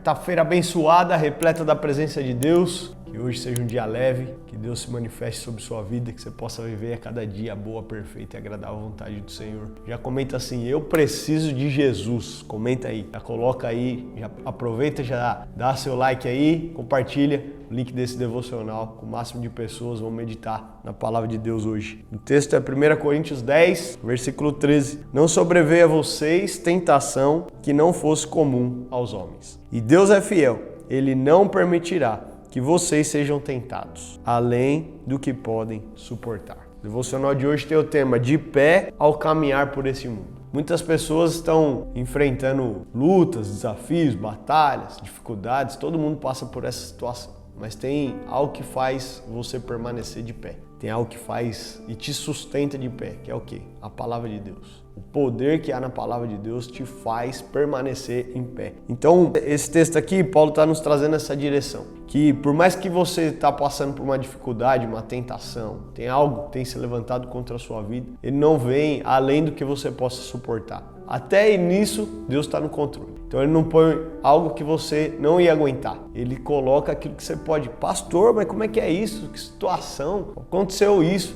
quarta-feira abençoada, repleta da presença de Deus. Que hoje seja um dia leve, que Deus se manifeste sobre sua vida, que você possa viver a cada dia a boa, perfeita e agradável vontade do Senhor. Já comenta assim, eu preciso de Jesus. Comenta aí, já coloca aí, já aproveita, já dá seu like aí, compartilha o link desse devocional com o máximo de pessoas. Vão meditar na palavra de Deus hoje. O texto é 1 Coríntios 10, versículo 13. Não sobreveia a vocês tentação que não fosse comum aos homens. E Deus é fiel, Ele não permitirá que vocês sejam tentados, além do que podem suportar. O devocional de hoje tem o tema de pé ao caminhar por esse mundo. Muitas pessoas estão enfrentando lutas, desafios, batalhas, dificuldades, todo mundo passa por essa situação. Mas tem algo que faz você permanecer de pé. Tem algo que faz e te sustenta de pé, que é o quê? A palavra de Deus. O poder que há na palavra de Deus te faz permanecer em pé. Então, esse texto aqui, Paulo está nos trazendo essa direção. Que por mais que você está passando por uma dificuldade, uma tentação, tem algo que tem se levantado contra a sua vida, ele não vem além do que você possa suportar. Até nisso, Deus está no controle. Então ele não põe algo que você não ia aguentar. Ele coloca aquilo que você pode. Pastor, mas como é que é isso? Que situação? Aconteceu isso,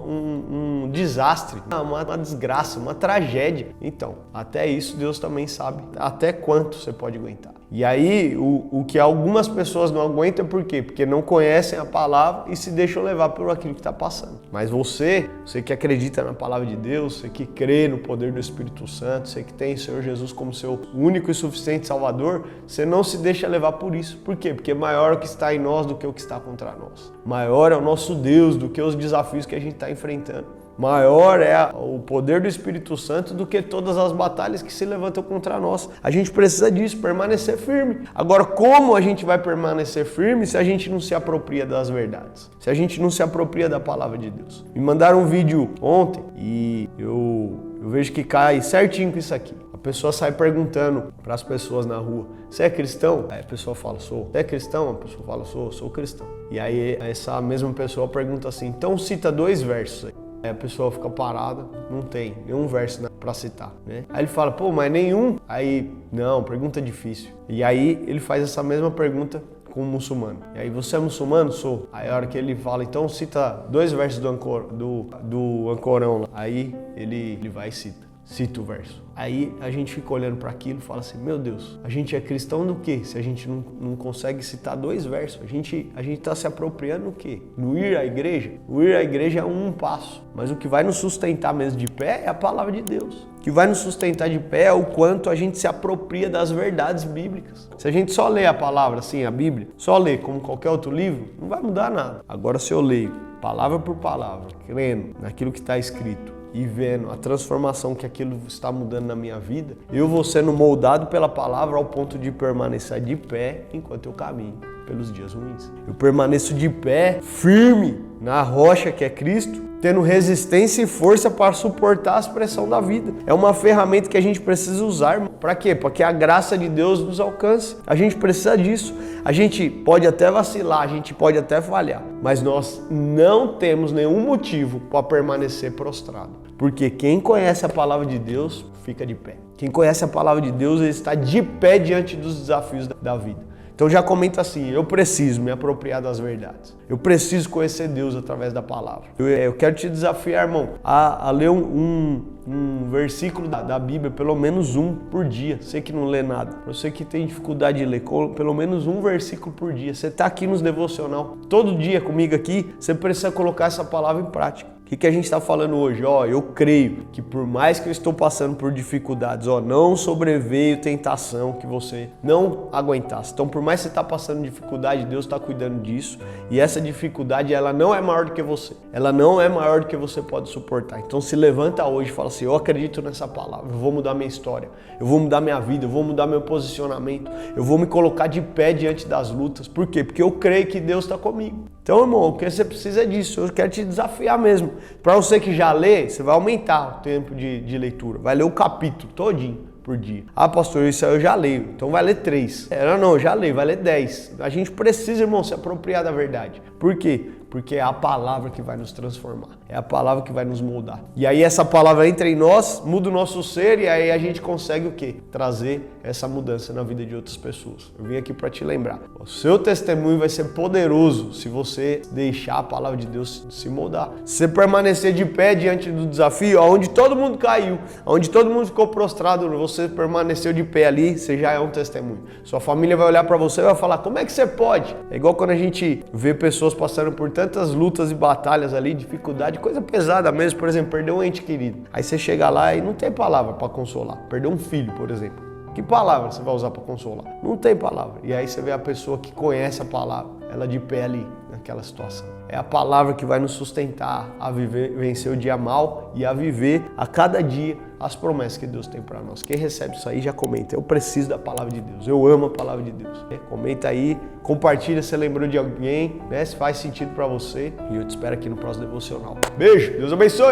um desastre, uma desgraça, uma tragédia. Então, até isso Deus também sabe até quanto você pode aguentar. E aí, o que algumas pessoas não aguentam, por quê? Porque não conhecem a palavra e se deixam levar por aquilo que está passando. Mas você que acredita na palavra de Deus, você que crê no poder do Espírito Santo, você que tem o Senhor Jesus como seu único e suficiente Salvador, você não se deixa levar por isso. Por quê? Porque maior é o que está em nós do que o que está contra nós. Maior é o nosso Deus do que os desafios que a gente está enfrentando. Maior é o poder do Espírito Santo do que todas as batalhas que se levantam contra nós. A gente precisa disso, permanecer firme. Agora, como a gente vai permanecer firme se a gente não se apropria das verdades? Se a gente não se apropria da palavra de Deus? Me mandaram um vídeo ontem e eu vejo que cai certinho com isso aqui. A pessoa sai perguntando para as pessoas na rua, você é cristão? Aí a pessoa fala, sou. Você é cristão? A pessoa fala, sou cristão. E aí essa mesma pessoa pergunta assim, então cita 2 versos aí. Aí a pessoa fica parada, não tem nenhum verso para citar, né? Aí ele fala, pô, mas nenhum? Aí, não, pergunta difícil. E aí ele faz essa mesma pergunta com um muçulmano. E aí, você é muçulmano? Sou. Aí a hora que ele fala, então cita 2 versos do Ancorão lá. Aí ele vai e cita o verso. Aí a gente fica olhando para aquilo e fala assim, meu Deus, a gente é cristão do quê? Se a gente não consegue citar 2 versos, a gente está se apropriando do quê? Do ir à igreja? O ir à igreja é um passo, mas o que vai nos sustentar mesmo de pé é a palavra de Deus. O que vai nos sustentar de pé é o quanto a gente se apropria das verdades bíblicas. Se a gente só lê a palavra, assim, a Bíblia, só lê como qualquer outro livro, não vai mudar nada. Agora, se eu leio palavra por palavra, crendo naquilo que está escrito, e vendo a transformação que aquilo está mudando na minha vida, eu vou sendo moldado pela palavra ao ponto de permanecer de pé enquanto eu caminho pelos dias ruins. Eu permaneço de pé, firme na rocha que é Cristo, tendo resistência e força para suportar a pressão da vida. É uma ferramenta que a gente precisa usar. Para quê? Para que a graça de Deus nos alcance. A gente precisa disso. A gente pode até vacilar, a gente pode até falhar, mas nós não temos nenhum motivo para permanecer prostrado. Porque quem conhece a palavra de Deus fica de pé. Quem conhece a palavra de Deus, ele está de pé diante dos desafios da vida. Então já comenta assim, eu preciso me apropriar das verdades. Eu preciso conhecer Deus através da palavra. Eu quero te desafiar, irmão, a ler um versículo da Bíblia, pelo menos um por dia. Você que não lê nada, você que tem dificuldade de ler, pelo menos um versículo por dia. Você está aqui nos devocional, todo dia comigo aqui, você precisa colocar essa palavra em prática. O que a gente está falando hoje? Eu creio que por mais que eu estou passando por dificuldades, não sobreveio tentação que você não aguentasse. Então, por mais que você está passando dificuldade, Deus está cuidando disso. E essa dificuldade, ela não é maior do que você. Ela não é maior do que você pode suportar. Então, se levanta hoje e fala assim, eu acredito nessa palavra, eu vou mudar minha história, eu vou mudar minha vida, eu vou mudar meu posicionamento, eu vou me colocar de pé diante das lutas. Por quê? Porque eu creio que Deus está comigo. Então, irmão, o que você precisa é disso. Eu quero te desafiar mesmo. Para você que já lê, você vai aumentar o tempo de leitura. Vai ler o capítulo todinho por dia. Ah, pastor, isso aí eu já leio. Então vai ler 3. Não, já leio, vai ler 10. A gente precisa, irmão, se apropriar da verdade. Por quê? Porque é a palavra que vai nos transformar. É a palavra que vai nos moldar. E aí essa palavra entra em nós, muda o nosso ser e aí a gente consegue o quê? Trazer essa mudança na vida de outras pessoas. Eu vim aqui para te lembrar. O seu testemunho vai ser poderoso se você deixar a palavra de Deus se moldar. Se você permanecer de pé diante do desafio, onde todo mundo caiu, onde todo mundo ficou prostrado, você permaneceu de pé ali, você já é um testemunho. Sua família vai olhar para você e vai falar, como é que você pode? É igual quando a gente vê pessoas passando por tantas lutas e batalhas ali, dificuldade, coisa pesada mesmo, por exemplo, perder um ente querido. Aí você chega lá e não tem palavra para consolar. Perder um filho, por exemplo. Que palavra você vai usar para consolar? Não tem palavra. E aí você vê a pessoa que conhece a palavra, ela de pé ali, naquela situação. É a palavra que vai nos sustentar a viver, vencer o dia mal e a viver a cada dia as promessas que Deus tem para nós. Quem recebe isso aí já comenta. Eu preciso da palavra de Deus. Eu amo a palavra de Deus. Comenta aí, compartilha se lembrou de alguém, né? Se faz sentido para você. E eu te espero aqui no próximo devocional. Beijo, Deus abençoe!